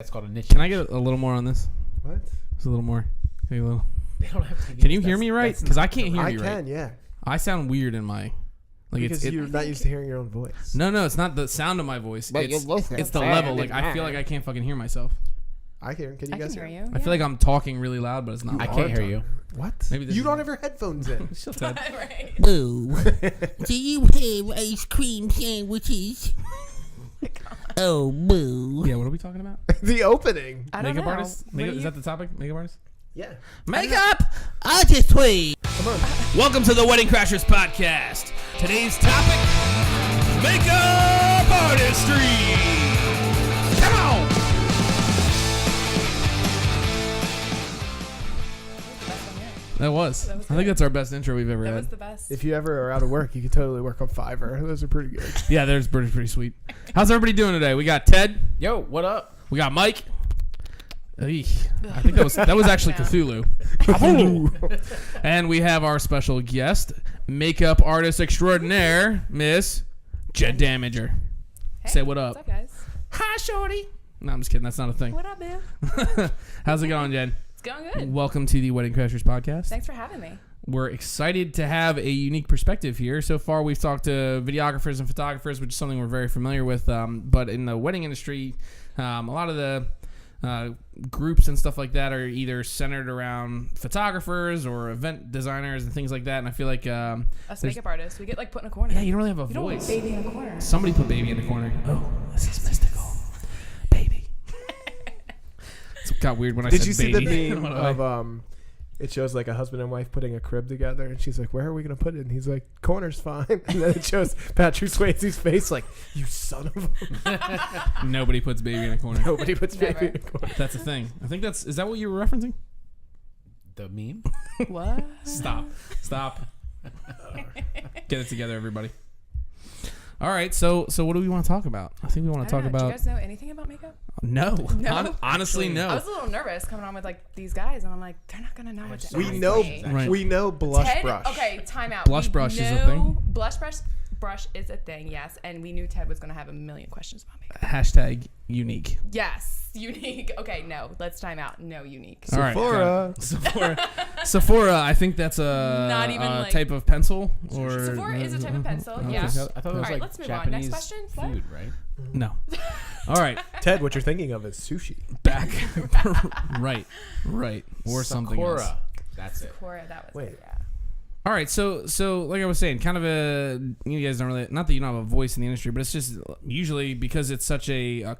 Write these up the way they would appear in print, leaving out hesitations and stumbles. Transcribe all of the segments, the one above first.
It's called a niche. Can I get a little more on this? What? Just a little more. Can you, They don't have TVs. can you hear me right? Because I can't hear I you right. can, yeah. I sound weird in my... Because you're not used to hearing your own voice. No, it's not the sound of my voice. But It's your voice is the bad. level. Like, I feel like I can't fucking hear myself. I hear. Can you I guys can hear? hear you. I feel like I'm talking really loud, but it's not. I can't hear you. What? Maybe this you is- don't have your headphones in. Shut up. Right. Boo. Do you have ice cream sandwiches? Oh, boo. Yeah, what are we talking about? The opening. I don't Makeup know. artist? What do Is you- that the topic? Makeup artist? Yeah. Makeup Artistry. Come on. Welcome to the Wedding Crashers podcast. Today's topic: Makeup Artistry. Come on. That was. That was I think good. that's our best intro we've ever That had. was the best. If you ever are out of work, you can totally work on Fiverr. Those are pretty good. Yeah, there's pretty sweet. How's everybody doing today? We got Ted. Yo, what up? We got Mike. Eek. I think that was actually No. Cthulhu. And we have our special guest, makeup artist extraordinaire, Miss Jen Damager. Hey, Say what up. What's up, guys? Hi, shorty. No, I'm just kidding. That's not a thing. What up, man? How's it going, Jen? It's going good. Welcome to the Wedding Crashers podcast. Thanks for having me. We're excited to have a unique perspective here. So far, we've talked to videographers and photographers, which is something we're very familiar with. But in the wedding industry, a lot of the groups and stuff like that are either centered around photographers or event designers and things like that. And I feel like, Us there's- makeup artists, we get like put in a corner. yeah, you don't really have a You don't want voice. baby in a corner. Somebody put baby in the corner. Oh, this is mystical. Baby. It got weird when I Did said you see baby. the meme What do I- of it shows like a husband and wife putting a crib together, and she's like, "Where are we gonna put it?" And he's like, "Corner's fine." And then it shows Patrick Swayze's face, like, "You son of a." Nobody puts baby in a corner. Nobody puts Never. baby in a corner. That's a thing. I think is that what you were referencing? The meme? What? Stop. Get it together, everybody. All right, so what do we want to talk about? I think we want to talk Do you about guys know anything about makeup? no. No? Honestly, I no. was a little nervous coming on with like these guys, and I'm like, they're not gonna know what to We ask know, me. Right. we know blush Ted, brush. okay, time out. Blush We brush is a know thing? Blush brush is a thing, yes. And we knew Ted was gonna have a million questions about makeup. Hashtag unique. Yes, unique. Okay, no, let's time out. No, unique. All right. Sephora. Sephora. I think that's a Not even a like- type of pencil or Sephora is a type of pencil, okay. yeah. I thought it was All right, like let's move on. Japanese Next question. What? food, right? No. All right. Ted, what you're thinking of is sushi. Back. right. Or something else. Sakura. That's it. Cora, that was Wait. it, yeah. All right, so like I was saying, kind of you guys don't really, not that you don't have a voice in the industry, but it's just usually because it's such a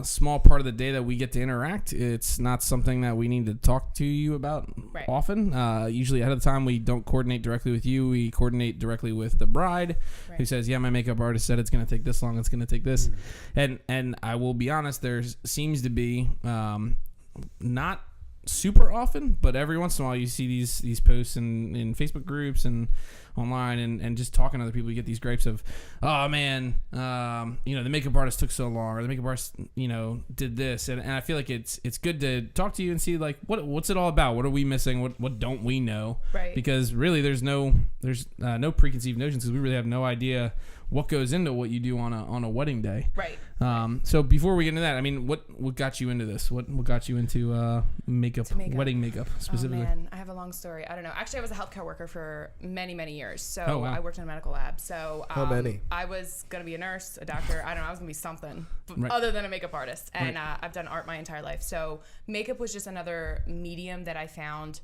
small part of the day that we get to interact. It's not something that we need to talk to you about Right. often. Usually ahead of the time, we don't coordinate directly with you. We coordinate directly with the bride, who Right. says, "Yeah, my makeup artist said it's going to take this long. It's going to take this," and I will be honest, there seems to be not super often, but every once in a while you see these posts in Facebook groups and online and just talking to other people, you get these gripes of, oh man, the makeup artist took so long, or the makeup artist did this, and I feel like it's good to talk to you and see like what's it all about, what are we missing, what don't we know, Right. because really there's no preconceived notions, because we really have no idea what goes into what you do on a wedding day. Right. So before we get into that, I mean, what got you into this? What got you into makeup, wedding makeup specifically? Oh man, I have a long story. I don't know. Actually, I was a healthcare worker for many, many years. So Oh, wow. I worked in a medical lab. So How many? I was gonna be a nurse, a doctor. I don't know. I was gonna be something Right. other than a makeup artist. And Right. I've done art my entire life. So makeup was just another medium that I found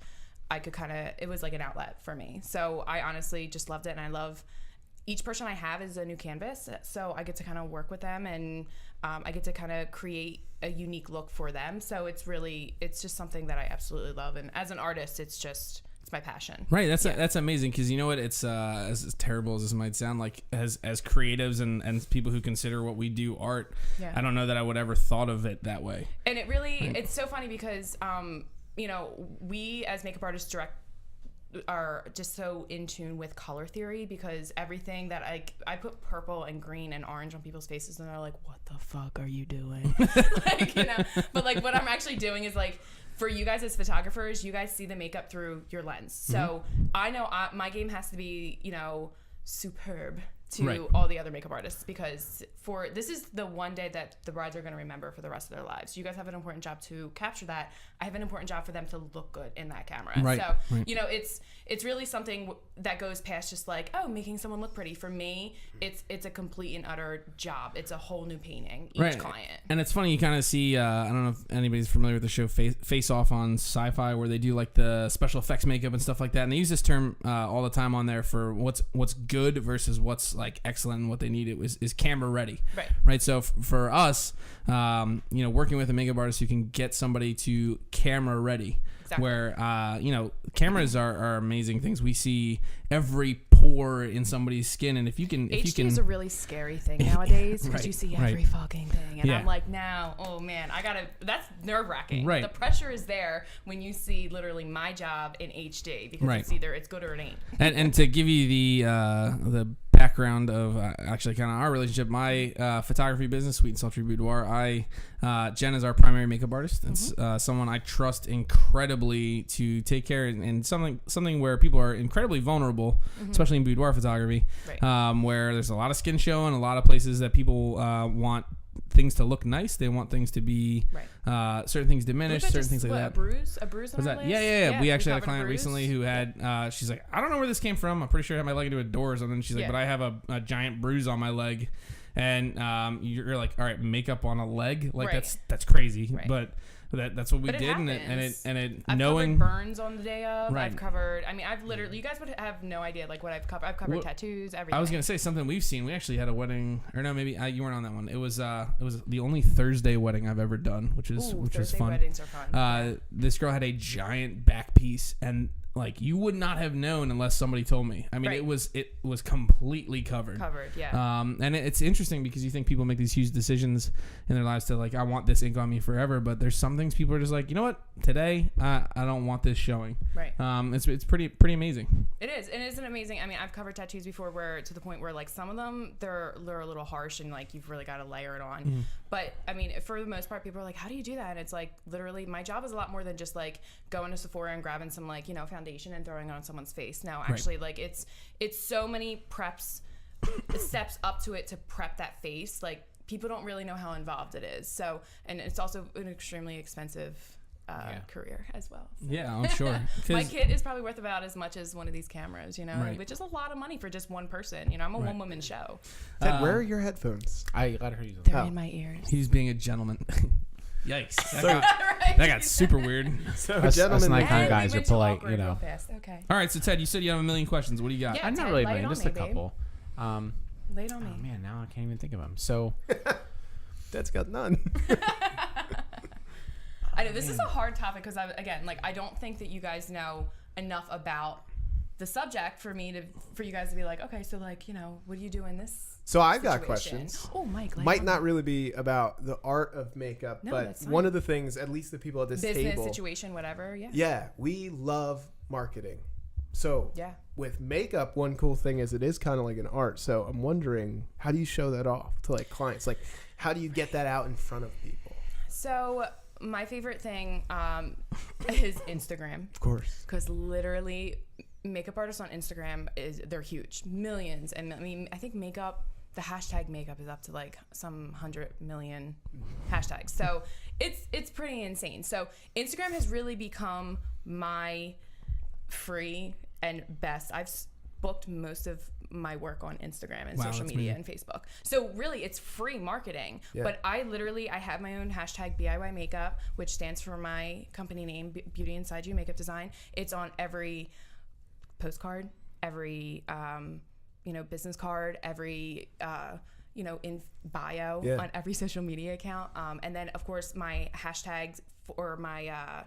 I could it was like an outlet for me. So I honestly just loved it, and I love. Each person I have is a new canvas, so I get to kind of work with them, and I get to kind of create a unique look for them. So it's just something that I absolutely love, and as an artist, it's my passion. Right, that's amazing, because you know what, it's as terrible as this might sound, like as creatives and people who consider what we do art, Yeah. I don't know that I would ever thought of it that way. And it's so funny because we as makeup artists are just so in tune with color theory, because everything that I put purple and green and orange on people's faces, and they're like, what the fuck are you doing? But like what I'm actually doing is like, for you guys as photographers, you guys see the makeup through your lens. So I know my game has to be superb to Right. all the other makeup artists, because this is the one day that the brides are going to remember for the rest of their lives. You guys have an important job to capture that. I have an important job for them to look good in that camera. Right. So, Right. you know, it's really something that goes past just like, oh, making someone look pretty. For me, it's a complete and utter job. It's a whole new painting each client. And it's funny, you kind of see, I don't know if anybody's familiar with the show Face Off on Sci-Fi, where they do like the special effects makeup and stuff like that. And they use this term all the time on there for what's good versus what's like excellent, and what they need is camera ready. Right. So for us, working with a makeup artist who can get somebody to camera ready. Exactly. Where cameras are amazing things. We see every pore in somebody's skin, and if you can HD is a really scary thing nowadays, because Right, you see right. every fucking thing, and Yeah. I'm like, now, oh man, that's nerve-wracking. Right. The pressure is there when you see literally my job in HD, because Right. it's either it's good or it ain't. And to give you the background of actually kind of our relationship, my photography business, Sweet and Sultry Boudoir, Jen is our primary makeup artist. It's someone I trust incredibly to take care, and something where people are incredibly vulnerable, especially in boudoir photography, where there's a lot of skin showing, a lot of places that people want things to look nice. They want things to be certain things diminished, certain things like that. A bruise on Was our that? list? Yeah. We actually had a covered client bruise. recently who had. She's like, I don't know where this came from. I'm pretty sure I had my leg into a door or something. She's like, but I have a giant bruise on my leg, and you're like, all right, makeup on a leg, like that's crazy, but. That's what we did, and I've knowing covered burns on the day of. Right. I've covered. I mean, I've literally. You guys would have no idea like what I've covered. I've covered tattoos, everything. I was gonna say something we've seen. We actually had a wedding, or no, maybe you weren't on that one. It was the only Thursday wedding I've ever done, which is Thursday fun. Weddings are fun. This girl had a giant back piece, and like you would not have known unless somebody told me. I mean, it was completely covered. And it's interesting because you think people make these huge decisions in their lives to like, I want this ink on me forever, but there's some things people are just like, you know what, today I don't want this showing. It's pretty amazing. It is, and isn't amazing. I mean, I've covered tattoos before, where to the point where like some of them they're a little harsh, and like you've really got to layer it on. But I mean, for the most part, people are like, how do you do that? And it's like literally, my job is a lot more than just like going to Sephora and grabbing some like foundation and throwing it on someone's face. No, actually, like it's so many steps up to it to prep that face. Like people don't really know how involved it is. So, and it's also an extremely expensive career as well. So. Yeah, I'm sure. My kit is probably worth about as much as one of these cameras, which is a lot of money for just one person. I'm a one-woman show. Ted, where are your headphones? I let her use them. They're in my ears. He's being a gentleman. Yikes. That got super weird. So, Us gentlemen, Nikon guys are we went to polite, awkward real fast. Okay. All right, so Ted, you said you have a million questions. What do you got? Yeah. I'm Ted, not really lay it many, on just me, a couple. Lay it on me. Oh man, now I can't even think of them. So Ted's got none. I know this is a hard topic because I don't think that you guys know enough about the subject for you guys to be like, okay, so like, what do you do in this? So I've got situation? questions. Oh, Mike. Might not really be about the art of makeup, but that's one fine. of the things, at least the people at this Business table, situation, whatever. Yeah. yeah, we love marketing. So with makeup, one cool thing is it is kind of like an art. So I'm wondering, how do you show that off to like clients? Like, how do you get that out in front of people? So my favorite thing is Instagram. Of course. Because literally, makeup artists on Instagram they're huge, millions, and I mean I think the hashtag makeup is up to like some 100 million hashtags. So it's pretty insane. So Instagram has really become my free and best. I've booked most of my work on Instagram and social media and Facebook. So really it's free marketing. Yeah. But I have my own hashtag BIY makeup, which stands for my company name, Beauty Inside You Makeup Design. It's on every postcard, every business card, every in bio on every social media account, and then of course my hashtags for my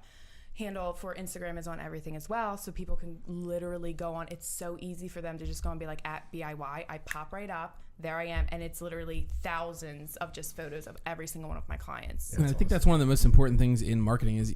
handle for Instagram is on everything as well, so people can literally go on. It's so easy for them to just go and be like at BIY. I pop right up, there I am, and it's literally thousands of just photos of every single one of my clients. And I think that's one of the most important things in marketing is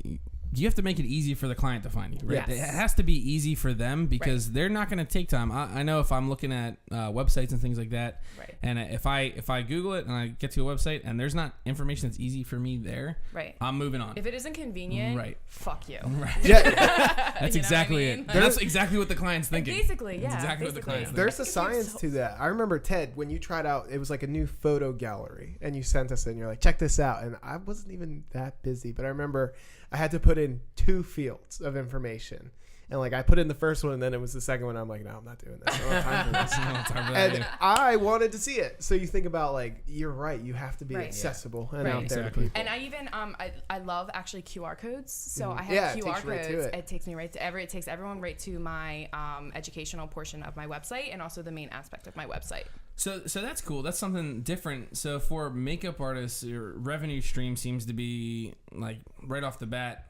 you have to make it easy for the client to find you, right? Yes. It has to be easy for them because they're not going to take time. I know if I'm looking at websites and things like that, and if I Google it and I get to a website and there's not information that's easy for me there, I'm moving on. If it isn't convenient, fuck you. That's exactly it. That's exactly what the client's thinking. Basically, yeah. That's exactly what the client's thinking. There's a science to that. I remember, Ted, when you tried out, it was like a new photo gallery, and you sent us in. You're like, check this out. And I wasn't even that busy, but I remember I had to put in 2 fields of information. And like I put in the first one, and then it was the second one. I'm like, no, I'm not doing this. I don't have time for this. And I wanted to see it. So you think about like, you're right. You have to be accessible and out there to people. And I even I love actually QR codes. So I have QR codes. It takes me right to it takes everyone right to my educational portion of my website and also the main aspect of my website. So that's cool. That's something different. So for makeup artists, your revenue stream seems to be like right off the bat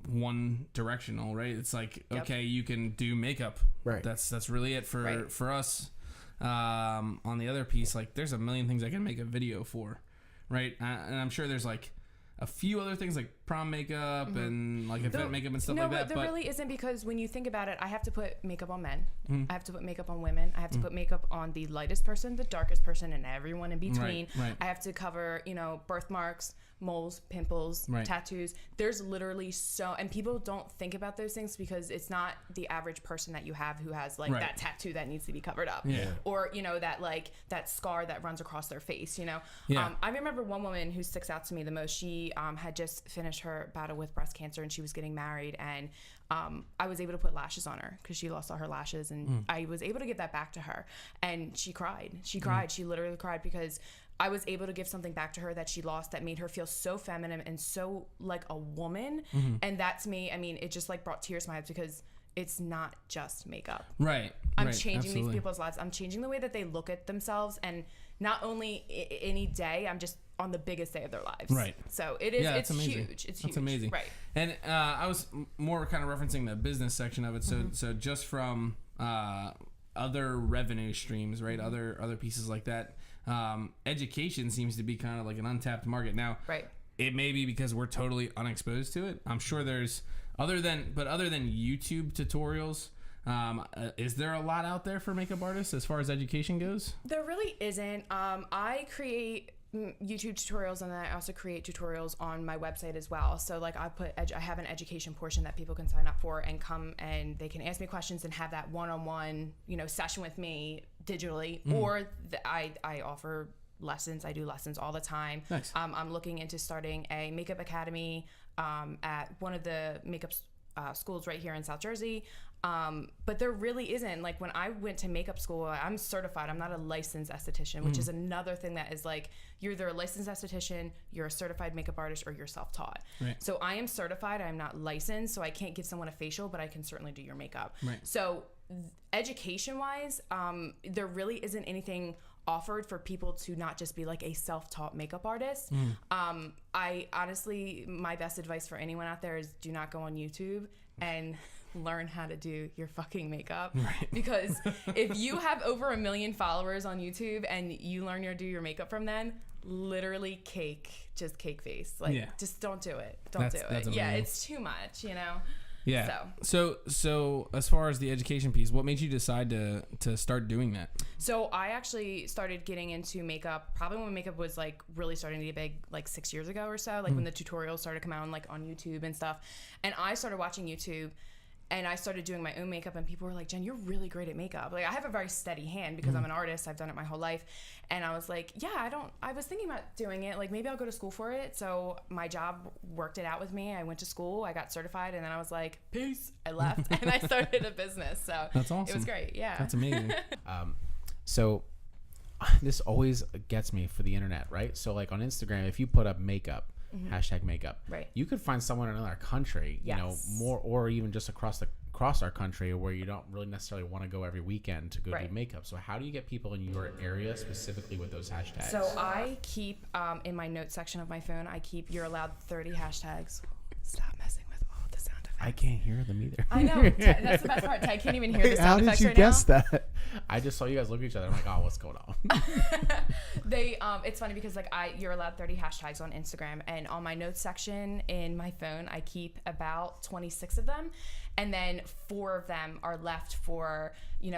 one directional, right? It's like, okay, you can do makeup. Right. That's really it for us. On the other piece, like there's a million things I can make a video for, right? And I'm sure there's like a few other things like prom makeup and like event makeup and stuff like that. No, there really isn't, because when you think about it, I have to put makeup on men. I have to put makeup on women. I have to put makeup on the lightest person, the darkest person, and everyone in between. Right. I have to cover, birthmarks, moles, pimples, tattoos. There's literally and people don't think about those things because it's not the average person that you have who has like that tattoo that needs to be covered up. Yeah. Or, that like that scar that runs across their face, Yeah. I remember one woman who sticks out to me the most. She had just finished her battle with breast cancer and she was getting married, and I was able to put lashes on her because she lost all her lashes, and I was able to give that back to her, and she cried. She literally cried because I was able to give something back to her that she lost that made her feel so feminine and so like a woman. And that to me, I mean, it just like brought tears to my eyes because it's not just makeup. Right. I'm changing these people's lives. I'm changing the way that they look at themselves, and not only any day, I'm just on the biggest day of their lives. Right. So it is. Yeah, it's amazing. Huge. It's huge. It's amazing. Right. And I was more kind of referencing the business section of it. So just from other revenue streams, right? Other pieces like that. Education seems to be kind of like an untapped market now. Right. It may be because we're totally unexposed to it. I'm sure there's other than YouTube tutorials. Is there a lot out there for makeup artists as far as education goes? There really isn't. I create YouTube tutorials, and then I also create tutorials on my website as well. So like I have an education portion that people can sign up for and come and they can ask me questions and have that one-on-one, session with me digitally. Or I offer lessons. I do lessons all the time. Nice. I'm looking into starting a makeup academy at one of the makeup schools right here in South Jersey. But there really isn't. Like when I went to makeup school, I'm certified. I'm not a licensed esthetician, which is another thing that is like, you're either a licensed esthetician, you're a certified makeup artist, or you're self-taught. Right. So I am certified. I'm not licensed, so I can't give someone a facial, but I can certainly do your makeup. Right. So education-wise, there really isn't anything offered for people to not just be like a self-taught makeup artist. I honestly, my best advice for anyone out there is do not go on YouTube and learn how to do your fucking makeup. Right. Because if you have over 1 million followers on YouTube and you learn how to do your makeup from them, literally cake face. Like just don't do it. Don't do it. Yeah, it's too much, Yeah. So as far as the education piece, what made you decide to start doing that? So I actually started getting into makeup probably when makeup was like really starting to get big, like 6 years ago or so, like when the tutorials started coming out like on YouTube and stuff. And I started watching YouTube and I started doing my own makeup, and people were like, Jen, you're really great at makeup. Like I have a very steady hand because I'm an artist. I've done it my whole life. And I was like, I was thinking about doing it. Like maybe I'll go to school for it. So my job worked it out with me. I went to school, I got certified, and then I was like, peace. I left and I started a business. So that's awesome. It was great. Yeah. That's amazing. So this always gets me for the internet, right? So like on Instagram, if you put up makeup, hashtag makeup, right, you could find someone in another country, more, or even just across our country where you don't really necessarily want to go every weekend to go do makeup. So how do you get people in your area specifically with those hashtags? So I keep in my notes section of my phone, you're allowed 30 hashtags. Stop messing with all the sound effects. I can't hear them either. I know. That's the best part. I can't even hear the sound effects right now. How did you guess that? I just saw you guys look at each other. I'm like, oh, what's going on? It's funny because like you're allowed 30 hashtags on Instagram, and on my notes section in my phone, I keep about 26 of them, and then 4 of them are left for,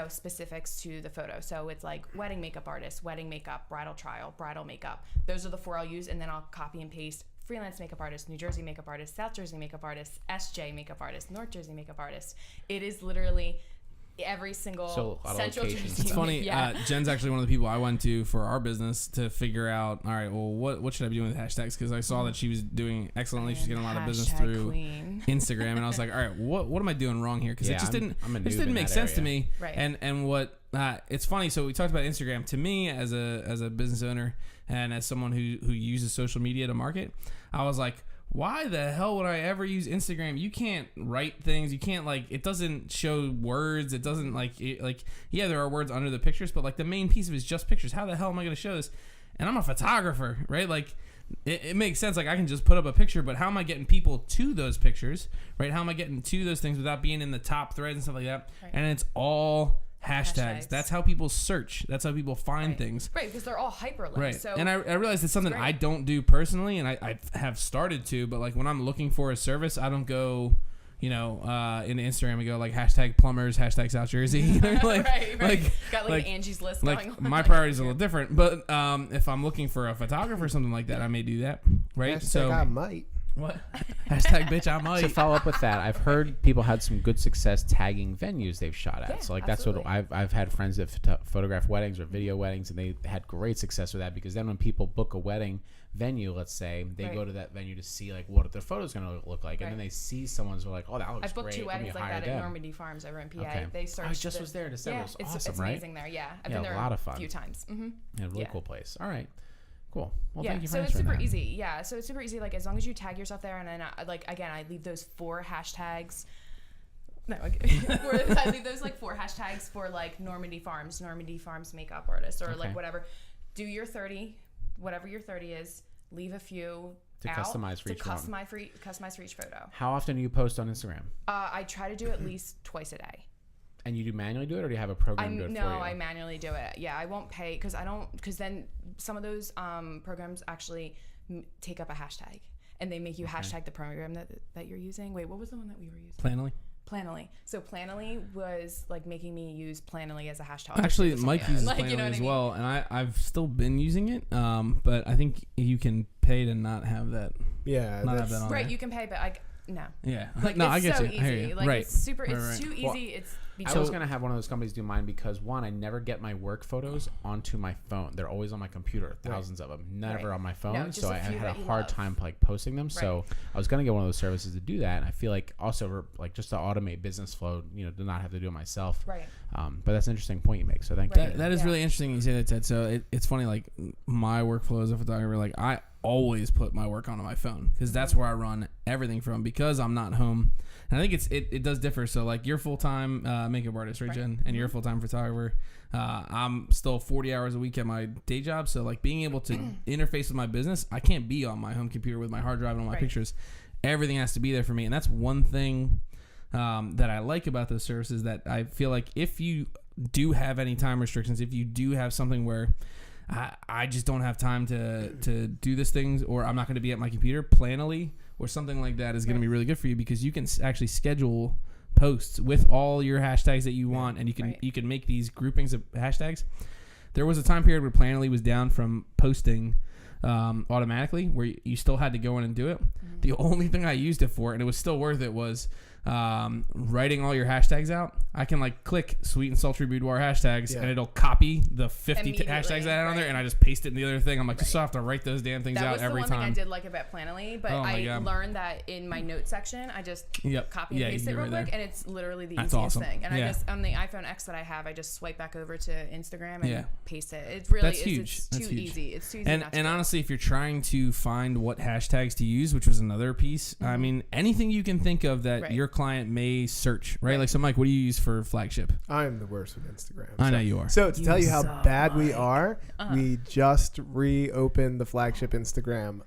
specifics to the photo. So it's like wedding makeup artist, wedding makeup, bridal trial, bridal makeup. Those are the 4 I'll use, and then I'll copy and paste freelance makeup artist, New Jersey makeup artist, South Jersey makeup artist, SJ makeup artist, North Jersey makeup artist. It is literally every single Central Jersey. It's funny. Jen's actually one of the people I went to for our business to figure out, all right, well, what should I be doing with hashtags? Because I saw that she was doing excellently. She's getting a lot of business through Instagram, and I was like, all right, what am I doing wrong here? Because it just didn't make sense to me. Right. And what it's funny. So we talked about Instagram. To me, as a business owner and as someone who uses social media to market, I was like, why the hell would I ever use Instagram? You can't write things. You can't it doesn't show words. It doesn't yeah, there are words under the pictures, but the main piece of it is just pictures. How the hell am I going to show this? And I'm a photographer, right? It makes sense. I can just put up a picture, but how am I getting people to those pictures, right? How am I getting to those things without being in the top threads and stuff like that? Right. And it's all hashtags. That's how people search. That's how people find things. Right, because they're all hyperlinked. Right. So and I realized it's something I don't do personally, and I have started to, but when I'm looking for a service, I don't go, into Instagram and go hashtag plumbers, hashtag South Jersey. right. Got Angie's List going on. My priorities are a little different, but if I'm looking for a photographer or something like that, I may do that. Right. Hashtag I might. What? Hashtag bitch I might. To follow up with that, I've heard people had some good success tagging venues they've shot at. Yeah, so that's what I've had friends that photograph weddings or video weddings, and they had great success with that, because then when people book a wedding venue, let's say, they go to that venue to see what their photo's going to look like, and then they see someone's like, oh, that looks great. I've booked 2 weddings like that at Normandy Farms over in PA. Okay. They searched. I just was there in December. It was awesome, it's right? amazing there. Yeah, I've been there a lot of fun. A few times. Mm-hmm. Yeah, really cool place. All right. Cool. Well, thank you for so answering it's super that. easy. Yeah, so it's super easy. As long as you tag yourself there, and then again, I leave those 4 hashtags. No, okay. I leave those 4 hashtags for Normandy Farms makeup artist, or whatever. Do your 30, whatever your 30 is. Leave a few to customize for each one. Customize for each photo. How often do you post on Instagram? I try to do at least twice a day. And you do manually do it, or do you have a program do it for you? No, I manually do it. Yeah, I won't pay because then some of those programs actually take up a hashtag, and they make you hashtag the program that you're using. Wait, what was the one that we were using? Planoly. So Planoly was making me use Planoly as a hashtag. Actually, Mike uses Planoly as well, and I've still been using it. But I think you can pay to not have that. Yeah, not have that on right. there. You can pay, but no. Yeah. No, I get so you. easy. I hear you. Right. It's super. It's right. too easy. Well, I was gonna have one of those companies do mine because one, I never get my work photos onto my phone. They're always on my computer, thousands of them, never on my phone. No, so I had a hard love. time posting them. Right. So I was gonna get one of those services to do that. And I feel also just to automate business flow, to not have to do it myself. Right. But that's an interesting point you make. So thank you. That is really interesting you say that, Ted. So it's funny. My workflow as a photographer, I always put my work onto my phone because that's where I run everything from, because I'm not home. And I think it does differ. So you're full-time makeup artist, right, Jen? And you're a full-time photographer. I'm still 40 hours a week at my day job. So being able to interface with my business, I can't be on my home computer with my hard drive and all my pictures. Everything has to be there for me. And that's one thing that I like about those services, that I feel like if you do have any time restrictions, if you do have something where I just don't have time to do this things, or I'm not going to be at my computer, Planoly or something like that is going to be really good for you, because you can actually schedule posts with all your hashtags that you want, and you can make these groupings of hashtags. There was a time period where Planoly was down from posting automatically, where you still had to go in and do it. Mm-hmm. The only thing I used it for, and it was still worth it, was writing all your hashtags out. I can click Sweet and Sultry Boudoir hashtags, and it'll copy the 50 hashtags that I had on there, and I just paste it in the other thing. I'm just so I have to write those damn things out every time. That was the one thing I did like about Planoly, but I learned that in my notes section, I just copy and paste it real quick, and it's literally the easiest thing. And I just, on the iPhone X that I have, I just swipe back over to Instagram and paste it. It really is. Huge. It's too easy. It's too easy. And honestly, if you're trying to find what hashtags to use, which was another piece, I mean, anything you can think of that your client may search, right? So Mike, what do you use for Flagship? I'm the worst with Instagram. I know you are. So to tell you how bad we are, we just reopened the Flagship Instagram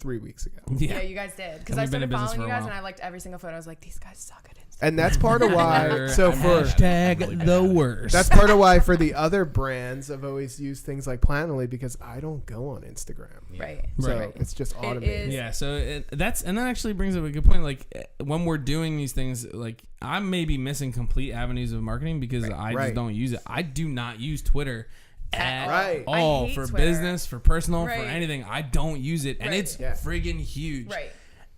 3 weeks ago. Yeah, you guys did. Because I started following you guys and I liked every single photo. I was like, these guys suck at Instagram. And that's part of why. So for hashtag the worst. That's part of why for the other brands, I've always used things like Planoly because I don't go on Instagram. Right. So it's just automated. Yeah. So that actually brings up a good point. Like when we're doing these things, like I may be missing complete avenues of marketing because I just don't use it. I do not use Twitter at all for Twitter. Business, for personal, for anything. I don't use it, and it's friggin' huge. Right.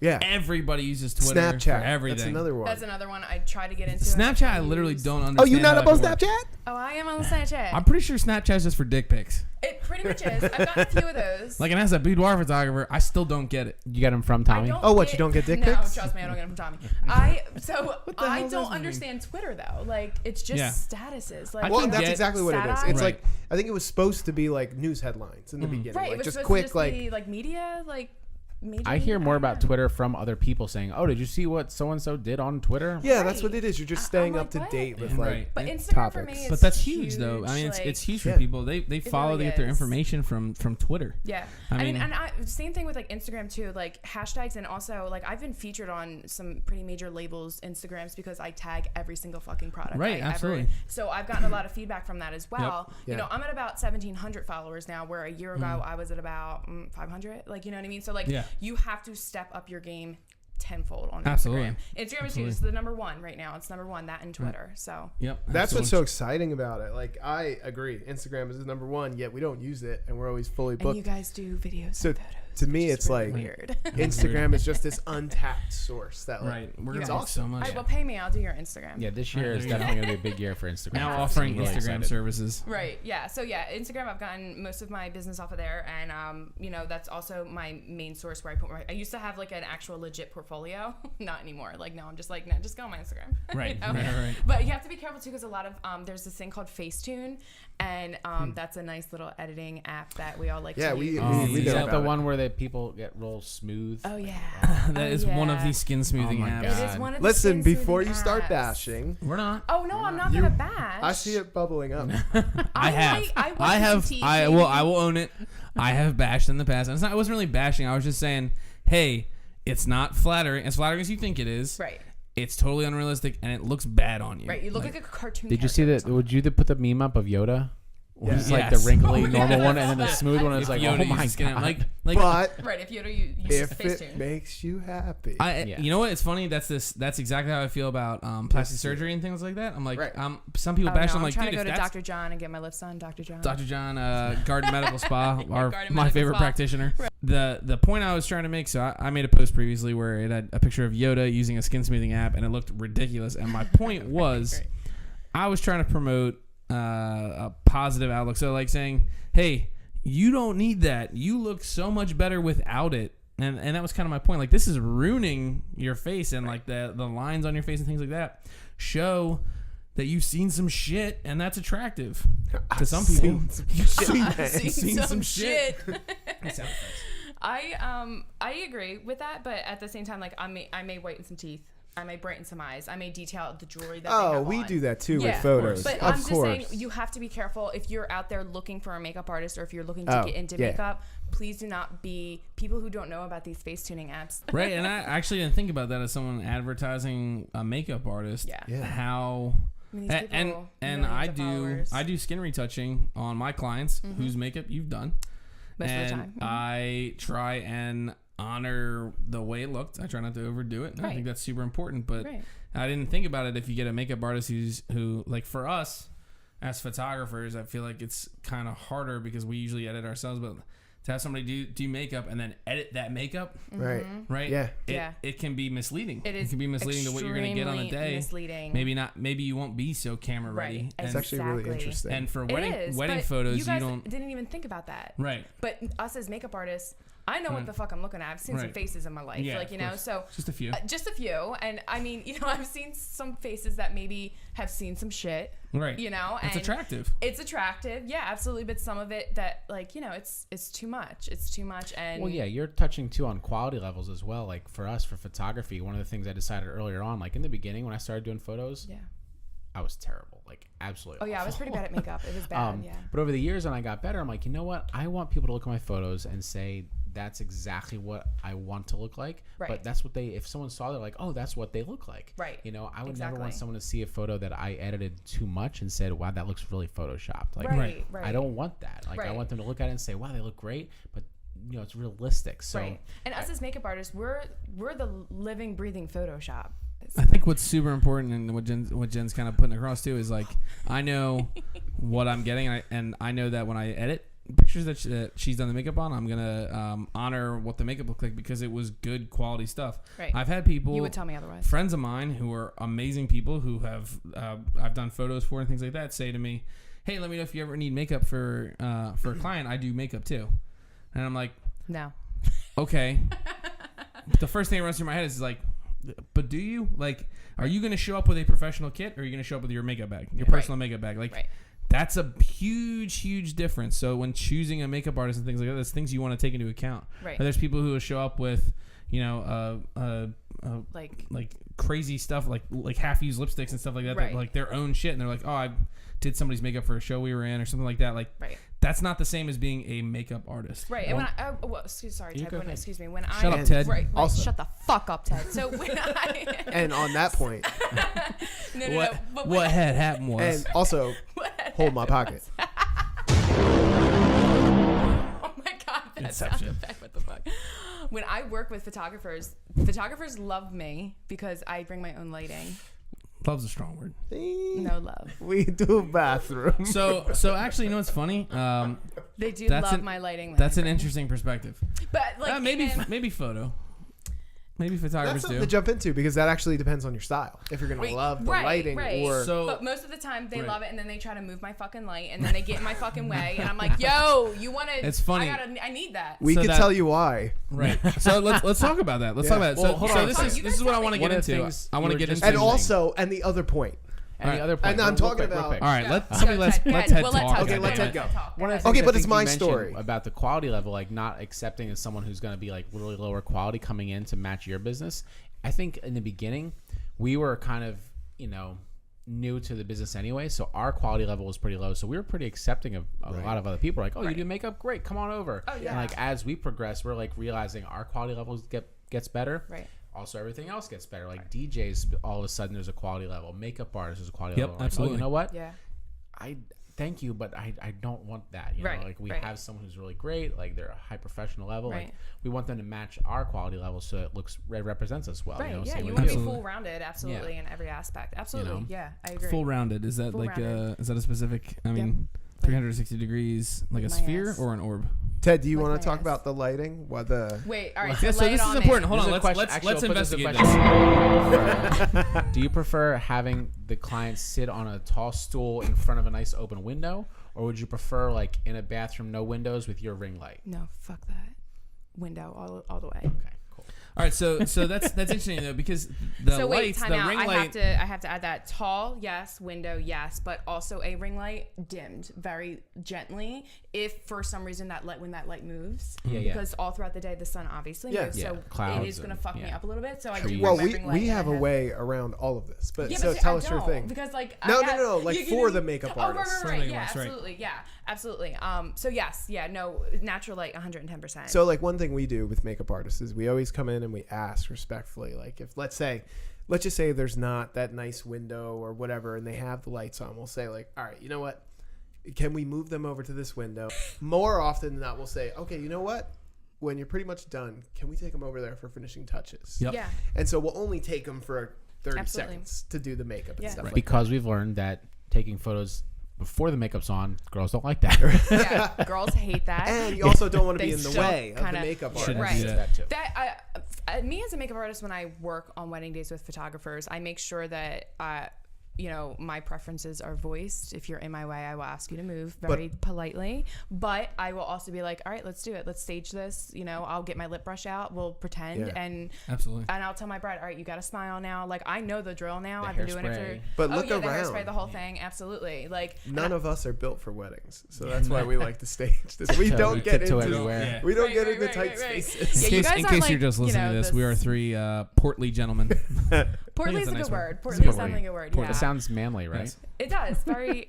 Yeah. Everybody uses Twitter Snapchat. for everything. That's another one. I try to get into. Snapchat, I literally don't understand. Oh, you're not up on Snapchat? Oh, I am on Snapchat. I'm pretty sure Snapchat's just for dick pics. It pretty much is. I've got a few of those. Like, and as a boudoir photographer, I still don't get it. You get them from Tommy? You don't get dick pics? No, trust me, I don't get them from Tommy. I don't understand Twitter though. Like, it's just statuses. Like, well, that's exactly what it is. It's like I think it was supposed to be like news headlines in the beginning, right? Like it was just supposed quick, to just be like media, like. I hear more about Twitter from other people saying, "Oh, did you see what so and so did on Twitter?" Yeah, that's what it is. You're just staying up to date with like but Instagram topics. For me is but that's huge, though. I mean, like, it's huge for people. They follow, really they get their information from Twitter. Yeah, I mean, same thing with like Instagram too. Like hashtags, and also like I've been featured on some pretty major labels Instagrams because I tag every single fucking product. Right, absolutely. So I've gotten a lot of feedback from that as well. Yep. You know, I'm at about 1,700 followers now, where a year ago I was at about 500. Like, you know what I mean? So like, you have to step up your game tenfold on Instagram. Instagram is huge. It's the number one right now. It's number one, that and Twitter. So that's what's so exciting about it. Like, I agree, Instagram is the number one, yet we don't use it, and we're always fully booked. And you guys do videos. So and photos. To me, it's really like weird. Instagram is just this untapped source that we're gonna awesome. so much. All right, well, pay me. I'll do your Instagram. Yeah, this year is definitely gonna be a big year for Instagram. Now offering Instagram services. Right. Yeah. So Instagram. I've gotten most of my business off of there, and you know, that's also my main source where I put. I used to have like an actual legit portfolio. Not anymore. Like, no, I'm just like, no, just go on my Instagram. Right. You know? Right. But you have to be careful too, because a lot of there's this thing called FaceTune, and that's a nice little editing app that we all like. Yeah, to we is that the it. one where people get real smooth? Oh yeah. That is one of these skin smoothing apps. It is one of the Listen, skin before you smoothing start apps. bashing, We're not. Oh no, I'm not gonna bash. I see it bubbling up. I have. I will own it. I have bashed in the past. And I wasn't really bashing. I was just saying, hey, it's not flattering. As flattering as you think it is. Right. It's totally unrealistic, and it looks bad on you. Right. You look like a cartoon. Did you see that? Would you put the meme up of Yoda? Yeah. It's like the wrinkly normal one, and then the smooth one is like, Yoda oh my god! god! But right, if Yoda uses if FaceTune. it makes you happy, you know what? It's funny. That's exactly how I feel about plastic surgery and things like that. I'm like, some people bash. I'm like, trying dude, to go if to that's Dr. John and get my lips done. Dr. John. Dr. John, Garden Medical Spa, Garden my Medical favorite Spa. practitioner. Right. The point I was trying to make. So I made a post previously where it had a picture of Yoda using a skin smoothing app, and it looked ridiculous. And my point was, I was trying to promote a positive outlook. So like saying, hey, you don't need that. You look so much better without it. And that was kind of my point. Like, this is ruining your face, and like the lines on your face and things like that show that you've seen some shit, and that's attractive to some people. Seen some shit. I agree with that, but at the same time, like I may whiten some teeth. I may brighten some eyes. I may detail the jewelry that they have we on. do that too with photos. But I'm just saying, you have to be careful if you're out there looking for a makeup artist, or if you're looking to get into makeup. Please do not be people who don't know about these face tuning apps. Right, and I actually didn't think about that as someone advertising a makeup artist. Yeah. How. And I do skin retouching on my clients whose makeup you've done. Most of the time. I try and honor the way it looked. I try not to overdo it. I think that's super important. But I didn't think about it. If you get a makeup artist who like for us as photographers, I feel like it's kind of harder because we usually edit ourselves. But to have somebody do makeup and then edit that makeup, right? Yeah, it can be misleading. It can be misleading to what you're going to get on a day. Misleading. Maybe you won't be so camera ready. It's actually really interesting. And for wedding photos, you guys didn't even think about that, right? But us as makeup artists, I know what the fuck I'm looking at. I've seen some faces in my life, like, you know, so just a few, and I mean, you know, I've seen some faces that maybe have seen some shit, right? You know, it's attractive. It's attractive, yeah, absolutely. But some of it that, like, you know, it's too much. It's too much, and well, yeah, you're touching too on quality levels as well. Like for us, for photography, one of the things I decided earlier on, like in the beginning when I started doing photos, I was terrible, like absolutely. Oh yeah, I was pretty bad at makeup. It was bad, But over the years, when I got better, I'm like, you know what? I want people to look at my photos and say, that's exactly what I want to look like. Right. But that's what if someone saw, they're like, oh, that's what they look like. Right. You know, I would never want someone to see a photo that I edited too much and said, wow, that looks really photoshopped. Like, right. I don't want that. Like, I want them to look at it and say, wow, they look great, but you know, it's realistic. So, and us as makeup artists, we're the living, breathing Photoshop. I think what's super important and what Jen's kind of putting across too is like, I know what I'm getting, and I know that when I edit pictures that she's done the makeup on, I'm gonna honor what the makeup looked like because it was good quality stuff. Right. I've had people, you would tell me otherwise, friends of mine who are amazing people who have I've done photos for and things like that, say to me, hey, let me know if you ever need makeup for a client. I do makeup too. And I'm like, no. Okay. But the first thing that runs through my head is like, but do you? Like, are you going to show up with a professional kit or are you going to show up with your makeup bag, your personal makeup bag? Like, that's a huge, huge difference. So when choosing a makeup artist and things like that, that's things you want to take into account. Right. But there's people who will show up with, you know, like crazy stuff, like half-used lipsticks and stuff like that, that, like their own shit. And they're like, oh, I did somebody's makeup for a show we were in or something like that. Like, that's not the same as being a makeup artist. Right. And when Ted. Excuse me. When shut up, Ted. Right. Also, shut the fuck up, Ted. So when and on that point, no. What had happened was, and also hold my pocket. Oh my god, that sound effect. What the fuck? When I work with photographers love me because I bring my own lighting. Love's a strong word. No love. We do bathroom. So actually, you know what's funny? They do love my lighting. That's an interesting perspective. But like maybe photo. Maybe photographers That's something do. to jump into because that actually depends on your style. If you're gonna love the lighting, or but most of the time they love it, and then they try to move my fucking light, and then they get in my fucking way, and I'm like, yo, you want to? It's funny. I need that. We could tell you why. Right. So let's talk about that. Let's talk about it. Well, hold on. This is what I want to get into. I want to get into. And also, and the other point. And the other point. And I'm talking about. Real quick. All right, let Ted talk. Okay, let Ted go. Okay, but it's my story about the quality level, like not accepting as someone who's going to be like really lower quality coming in to match your business. I think in the beginning, we were kind of, you know, new to the business anyway, so our quality level was pretty low. So we were pretty accepting of a lot of other people. Like, oh, you do makeup, great, come on over. Oh yeah. And like as we progress, we're like realizing our quality levels gets better. Right. Also, everything else gets better. Like DJs, all of a sudden, there's a quality level. Makeup artists, there's a quality level. Like, absolutely. oh, you know what? Yeah. I thank you, but I don't want that. You know, like we have someone who's really great, like they're a high professional level. Like we want them to match our quality level so it represents us well. Right. You know, yeah. You want to be full rounded, absolutely, in every aspect. Absolutely. You know? Yeah, I agree. Full rounded. Is that full like rounded. is that a specific? I mean, 360 degrees, like a sphere or an orb? Ted, do you want to talk about the lighting? What the? Wait. All right. So this is important. Hold on. Let's investigate this. Do you prefer having the client sit on a tall stool in front of a nice open window, or would you prefer like in a bathroom, no windows, with your ring light? No, fuck that. Window all the way. Okay. All right, so that's interesting though because the lights, the ring light. I have to add that tall, yes, window, yes, but also a ring light dimmed very gently if for some reason when that light moves, because all throughout the day the sun obviously moves, so it is going to fuck me up a little bit. So I do. Well, we have a way around all of this, but so tell us your thing. Because like no, like for the makeup artist. Right, yeah, absolutely, yeah. Absolutely. So yes, natural light, 110%. So like one thing we do with makeup artists is we always come in and we ask respectfully, like if let's just say there's not that nice window or whatever, and they have the lights on, we'll say like, all right, you know what? Can we move them over to this window? More often than not, we'll say, okay, you know what? When you're pretty much done, can we take them over there for finishing touches? Yep. Yeah. And so we'll only take them for 30 seconds to do the makeup and stuff like that. Because we've learned that taking photos before the makeup's on, girls don't like that. Yeah, girls hate that. And you also don't want to be in the way of the makeup artist. Right. That too. Me as a makeup artist, when I work on wedding days with photographers, I make sure that my preferences are voiced. If you're in my way, I will ask you to move very politely. But I will also be like, all right, let's do it. Let's stage this. I'll get my lip brush out. We'll pretend and absolutely. And I'll tell my bride, all right, you got to smile now. Like I know the drill now. I've been doing it for. But look around. The hairspray, the whole thing, absolutely. Like none of us are built for weddings, so that's why we like to stage this. We don't get into anywhere. We don't get into tight spaces. In case you're just listening to this, we are three portly gentlemen. Portly is a good word. Portly is definitely a good word. Yeah. It sounds manly, right? It does. Very,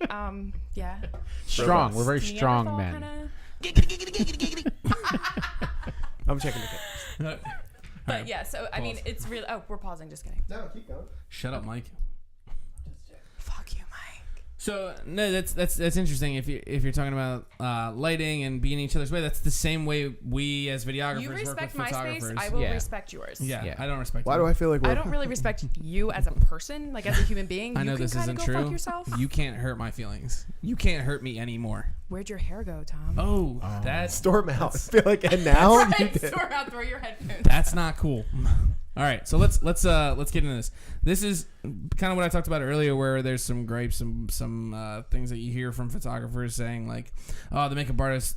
yeah. Strong. We're very strong men. I'm checking the cameras. But yeah, so I mean, it's really. Oh, we're pausing. Just kidding. No, keep going. Shut up, Mike. Fuck you, Mike. So no, that's interesting. If you're talking about lighting and being each other's way, that's the same way we as videographers You work respect with my photographers. space, I will respect yours. Yeah, I don't respect. Why you. do I feel like I don't really respect you as a person, like as a human being. I know you can this kinda isn't go true. Fuck yourself. You can't hurt my feelings. You can't hurt me anymore. Where'd your hair go, Tom? Oh, that's storm out? I feel like, and now you Right, did. storm out, throw your headphones. that's not cool. All right, so let's get into this. This is kind of what I talked about earlier, where there's some gripes, some things that you hear from photographers saying like, "Oh, the makeup artist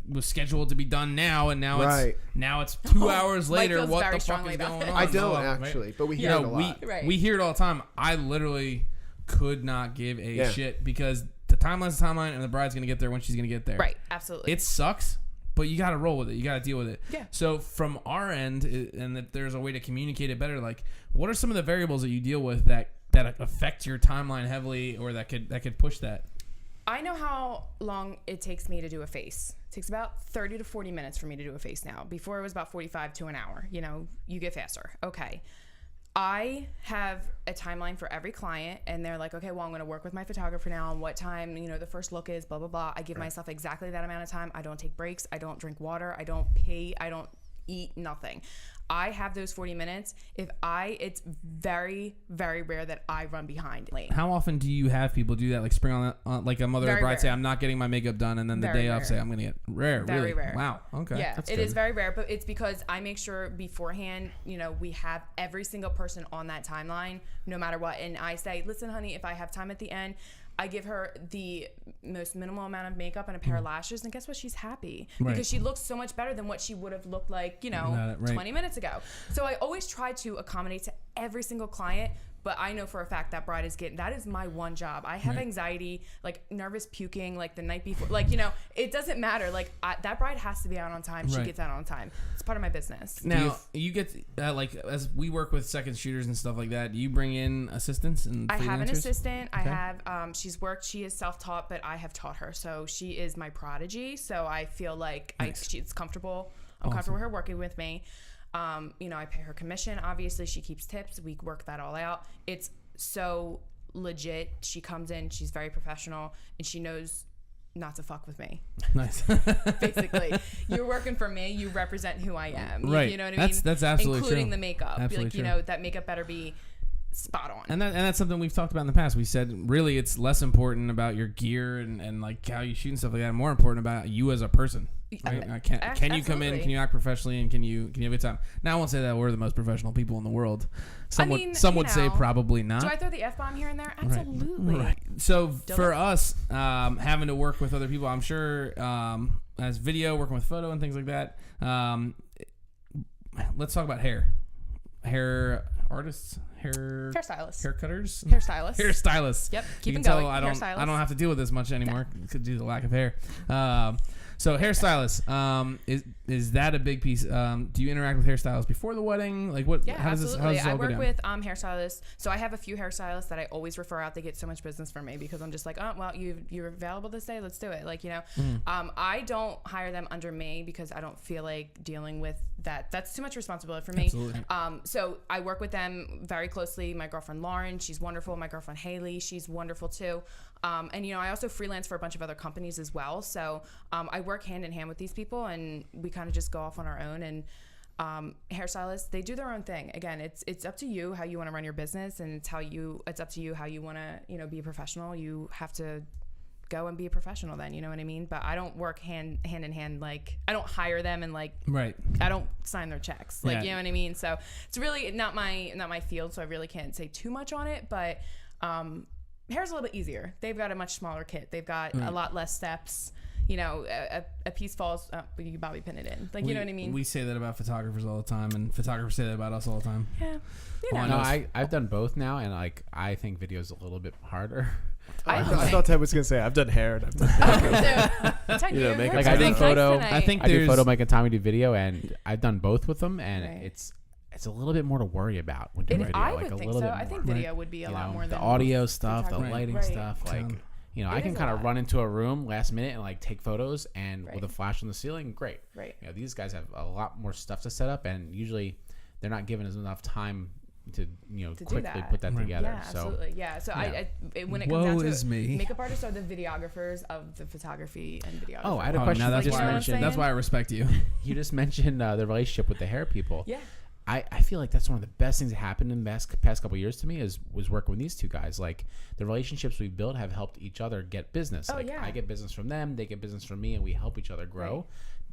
was scheduled to be done now, and now it's 2 hours later. feels What very the fuck strongly is about going it. on?" I don't Right? actually, but we hear it a lot. We hear it all the time. I literally could not give a shit because the timeline's the timeline, and the bride's gonna get there when she's gonna get there. Right, absolutely. It sucks, but you got to roll with it. You got to deal with it. Yeah. So from our end, and that there's a way to communicate it better. Like, what are some of the variables that you deal with that affect your timeline heavily, or that could push that? I know how long it takes me to do a face. It takes about 30 to 40 minutes for me to do a face now. Before it was about 45 to an hour. You know, you get faster. Okay. I have a timeline for every client, and they're like, okay, well, I'm going to work with my photographer now on what time, you know, the first look is, blah, blah, blah. I give myself exactly that amount of time. I don't take breaks. I don't drink water. I don't pee. I don't eat, nothing. I have those 40 minutes. It's very, very rare that I run behind. How often do you have people do that? Like spring on that, like a mother Very or bride rare. say, I'm not getting my makeup done. And then the Very day of rare. say, I'm going to get rare. Very really? rare. Wow. Okay. Yeah, That's it good. is very rare, but it's because I make sure beforehand, you know, we have every single person on that timeline, no matter what. And I say, listen, honey, if I have time at the end, I give her the most minimal amount of makeup and a pair of lashes, and guess what? She's happy because she looks so much better than what she would have looked like, you know, 20 minutes ago. So I always try to accommodate to every single client, but I know for a fact that bride is that is my one job. I have anxiety, like nervous puking, like the night before, like, you know, it doesn't matter. Like that bride has to be out on time. She gets out on time. It's part of my business. Now you get like, as we work with second shooters and stuff like that, do you bring in assistants and I have an freelancers? assistant. Okay. I have, she is self-taught, but I have taught her. So she is my prodigy. So I feel like she's comfortable. I'm comfortable with her working with me. You know, I pay her commission. Obviously, she keeps tips. We work that all out. It's so legit. She comes in, she's very professional, and she knows not to fuck with me. Nice. Basically, you're working for me. You represent who I am. Right. You know what I mean? That's absolutely including true. the makeup. Absolutely like, true. you know, that makeup better be spot on. And that's something we've talked about in the past. We said really it's less important about your gear and like how you shoot and stuff like that. More important about you as a person. Right? Can you come in? Can you act professionally? And can you have a good time? Now I won't say that we're the most professional people in the world. Some would say probably not. Do I throw the F-bomb here and there? Absolutely. Right. So for us, having to work with other people, I'm sure as video, working with photo and things like that. Let's talk about hair artists, hairstylists, hair cutters, hairstylists. Yep. You can tell I don't have to deal with this much anymore due to the lack of hair. So hairstylists, is that a big piece? Do you interact with hairstylists before the wedding? Like what? Yeah, how does absolutely. this all I go work down? with hairstylists. So I have a few hairstylists that I always refer out. They get so much business from me because I'm just like, oh well, you're available this day. Let's do it. Like, you know, I don't hire them under me because I don't feel like dealing with that. That's too much responsibility for me. Absolutely. So I work with them very closely. My girlfriend Lauren, she's wonderful. My girlfriend Haley, she's wonderful too. And you know, I also freelance for a bunch of other companies as well. So I work hand in hand with these people, and we kind of just go off on our own. And hairstylists, they do their own thing. Again, it's up to you how you want to run your business, and it's up to you how you want to, you know, be a professional. You have to go and be a professional then, you know what I mean? But I don't work hand in hand. Like, I don't hire them and like, right. I don't sign their checks. Like, you know what I mean? So it's really not my field. So I really can't say too much on it, but hair's a little bit easier. They've got a much smaller kit. They've got a lot less steps. You know, a piece falls, you can bobby pin it in. Like, you know what I mean? We say that about photographers all the time, and photographers say that about us all the time. Yeah. You know. No, I've done both now, and like I think video's a little bit harder. I thought Ted was gonna say I've done hair and I've done Ted, you know, like I do photo. I think I do photo, Mike, and Tommy do video, and I've done both with them, and it's a little bit more to worry about when doing video. I like would a think little so. bit more. I think video would be a lot more than the audio stuff, the lighting Right. stuff, like. You know, I can kind of run into a room last minute and like take photos and with a flash on the ceiling, great. Right. You know, these guys have a lot more stuff to set up, and usually they're not giving us enough time to quickly put that together. Yeah, absolutely. Yeah. So when it comes down to makeup artists are the videographers of the photography and videography. Oh, I had a question. Now that's why I respect you. You just mentioned the relationship with the hair people. Yeah. I feel like that's one of the best things that happened in the past couple of years to me was working with these two guys. Like the relationships we've built have helped each other get business. I get business from them, they get business from me, and we help each other grow. Right.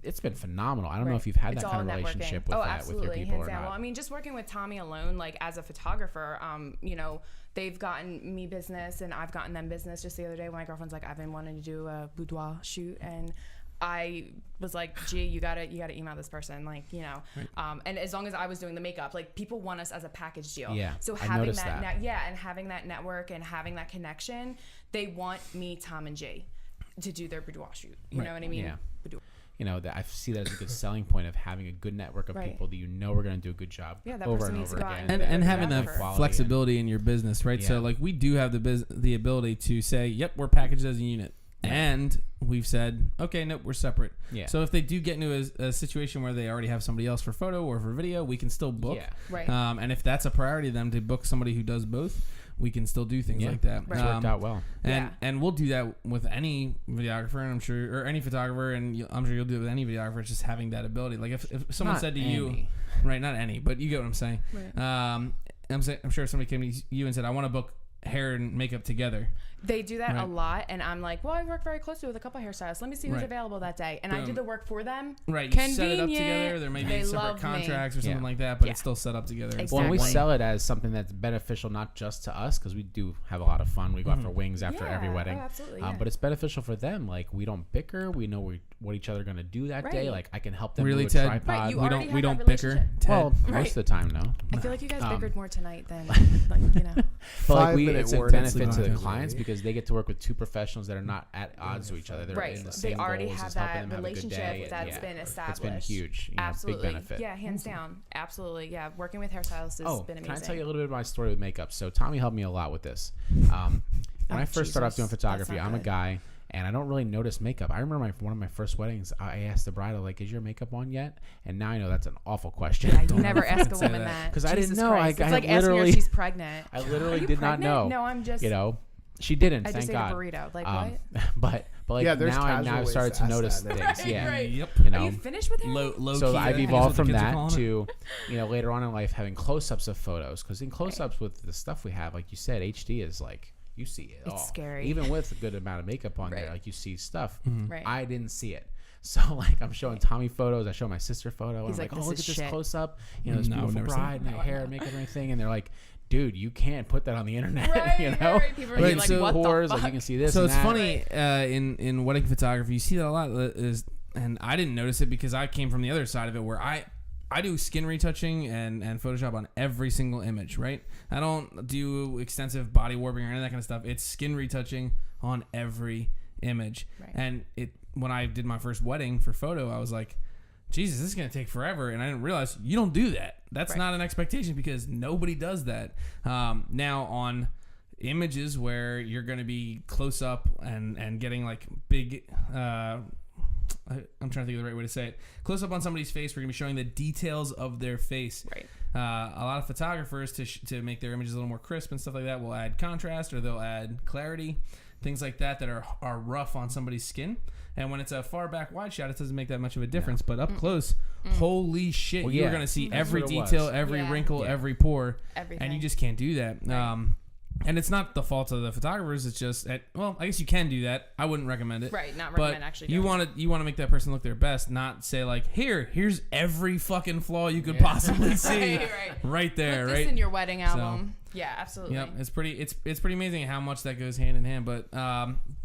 It's been phenomenal. I don't know if you've had that kind of relationship with your people or not. Well, I mean, just working with Tommy alone, like as a photographer, they've gotten me business and I've gotten them business. Just the other day, my girlfriend's like, I've been wanting to do a boudoir shoot, and I was like, gee, you gotta email this person, like, and as long as I was doing the makeup, like people want us as a package deal. Yeah. So having that and having that network and having that connection, they want me, Tom, and Jay to do their boudoir shoot. You know what I mean? Yeah. That I see that as a good selling point of having a good network of people that we're going to do a good job over and over again. And having that flexibility in your business, right? Yeah. So like we do have the ability to say, yep, we're packaged as a unit. And we've said, okay, nope, we're separate. Yeah. So if they do get into a situation where they already have somebody else for photo or for video, we can still book. Yeah. Right. And if that's a priority to them to book somebody who does both, we can still do things like that. It's worked out well. And we'll do that with any videographer, and I'm sure, or any photographer, and I'm sure you'll do it with any videographer. It's just having that ability. Like if someone said to you, right, not any, but you get what I'm saying. Right. I'm sure if somebody came to you and said, I want to book hair and makeup together. They do that a lot, and I'm like, well, I work very closely with a couple hairstylists. Let me see who's available that day, and I do the work for them. Right, you set it up together. There may be separate contracts or something like that, but it's still set up together. Exactly. Well, and we sell it as something that's beneficial not just to us, because we do have a lot of fun. We go out for wings after every wedding. Oh, absolutely. But it's beneficial for them. Like we don't bicker. We know what each other are going to do that day. Like I can help them. Really, move Ted? a tripod. Right, we don't bicker. Ted. Well, most of the time, no. I feel like you guys bickered more tonight than But like it's a benefit to the clients because they get to work with two professionals that are not at odds to each other. They're in the same they already goals, have that relationship that's been established. It's been huge. Absolutely. Big benefit. Yeah, hands down. Absolutely. Yeah, working with hairstylists has been amazing. Can I tell you a little bit of my story with makeup? So Tommy helped me a lot with this. When I first started off doing photography, I'm a guy. And I don't really notice makeup. I remember one of my first weddings, I asked the bride, like, is your makeup on yet? And now I know that's an awful question. Yeah, you never ask a woman that. Because I didn't know. It's like asking her if she's pregnant. I literally did not know. No, I'm just... She didn't, I thank just God. ate a burrito. Like, what? But like now I've started to notice things. Yeah. Right. Yep. Are you finished with it? So I've evolved from that to, later on in life having close-ups of photos. Because in close-ups with the stuff we have, like you said, HD is like... You see it all. It's scary. Even with a good amount of makeup on there, like you see stuff. Right. I didn't see it. So like I'm showing Tommy photos. I show my sister photo. He's and I'm like, oh, look at this close up. This No, beautiful bride and her hair and makeup and everything. And they're like, dude, you can't put that on the internet. Right. People are like, so what the fuck? Like you can see this. So and it's that. funny in wedding photography. You see that a lot. And I didn't notice it because I came from the other side of it where I do skin retouching and Photoshop on every single image, right? I don't do extensive body warping or any of that kind of stuff. It's skin retouching on every image. Right. And when I did my first wedding for photo, I was like, Jesus, this is going to take forever. And I didn't realize you don't do that. That's not an expectation because nobody does that. Now on images where you're going to be close up and getting like big... I'm trying to think of the right way to say it. Close up on somebody's face, we're going to be showing the details of their face. Right. A lot of photographers, to make their images a little more crisp and stuff like that, will add contrast or they'll add clarity, things like that are rough on somebody's skin. And when it's a far back wide shot, it doesn't make that much of a difference. But up close, holy shit, you're going to see every detail, every wrinkle, every pore. Everything. And you just can't do that. Right. And it's not the fault of the photographers. It's just, I guess you can do that. I wouldn't recommend it. Right, not recommend actually. You want to make that person look their best, not say like, here's every fucking flaw you could possibly see, right there, Put right? This in your wedding album. So, yeah, absolutely. Yep, it's pretty amazing how much that goes hand in hand. But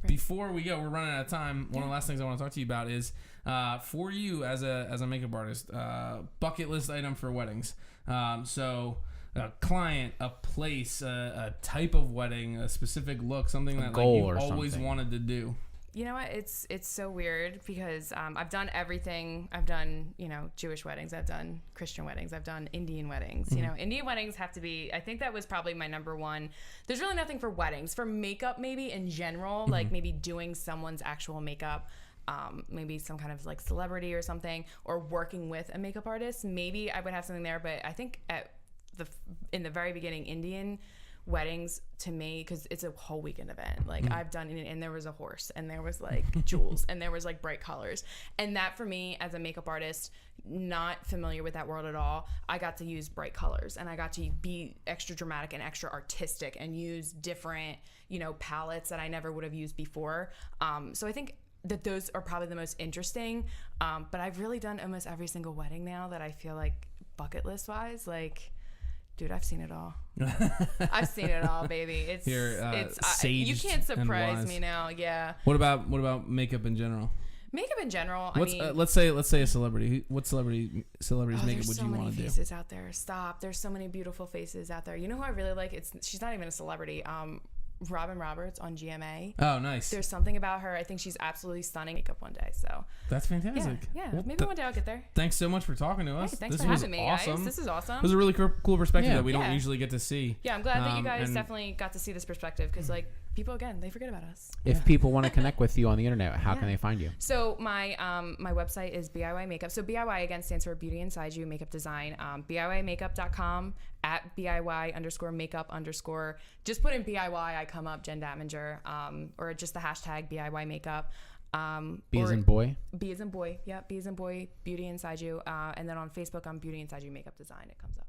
before we go, we're running out of time. One of the last things I want to talk to you about is for you as a makeup artist, bucket list item for weddings. A client, a place, a type of wedding, a specific look, something that like, you always wanted to do. You know what? It's so weird because I've done everything. I've done, Jewish weddings. I've done Christian weddings. I've done Indian weddings. Mm-hmm. Indian weddings have to be, I think that was probably my number one. There's really nothing for weddings. For makeup, maybe in general, mm-hmm. like maybe doing someone's actual makeup, maybe some kind of like celebrity or something, or working with a makeup artist. Maybe I would have something there. But I think in the very beginning, Indian weddings to me, because it's a whole weekend event, like mm-hmm. I've done it, and there was a horse, and there was like jewels, and there was like bright colors, and that for me as a makeup artist, not familiar with that world at all, I got to use bright colors, and I got to be extra dramatic and extra artistic and use different palettes that I never would have used before. So I think that those are probably the most interesting, but I've really done almost every single wedding now that I feel like bucket list wise, like, dude, I've seen it all. I've seen it all, baby. It's you can't surprise me now. Yeah. What about makeup in general? Makeup in general. Let's say a celebrity. What celebrity's makeup would you want to do? There's so many faces out there. Stop. There's so many beautiful faces out there. You know who I really like? She's not even a celebrity. Robin Roberts on GMA. Oh, nice. There's something about her. I think she's absolutely stunning. Makeup one day, so that's fantastic. Yeah. Well, maybe one day I'll get there. Thanks so much for talking to us. Hey, thanks for having me, awesome. Guys. This is awesome. It was a really cool perspective that we don't usually get to see. Yeah, I'm glad that you guys definitely got to see this perspective, because like people, again, they forget about us. If people want to connect with you on the internet, how can they find you? So my website is BIY Makeup. So BIY again stands for Beauty Inside You Makeup Design. BIYmakeup.com, at BIY_makeup_. Just put in BIY, I come up, Jen Dattinger, or just the hashtag BIY Makeup. B as in boy? B as in boy. Yeah, B as in boy, Beauty Inside You. And then on Facebook, I'm Beauty Inside You Makeup Design. It comes up.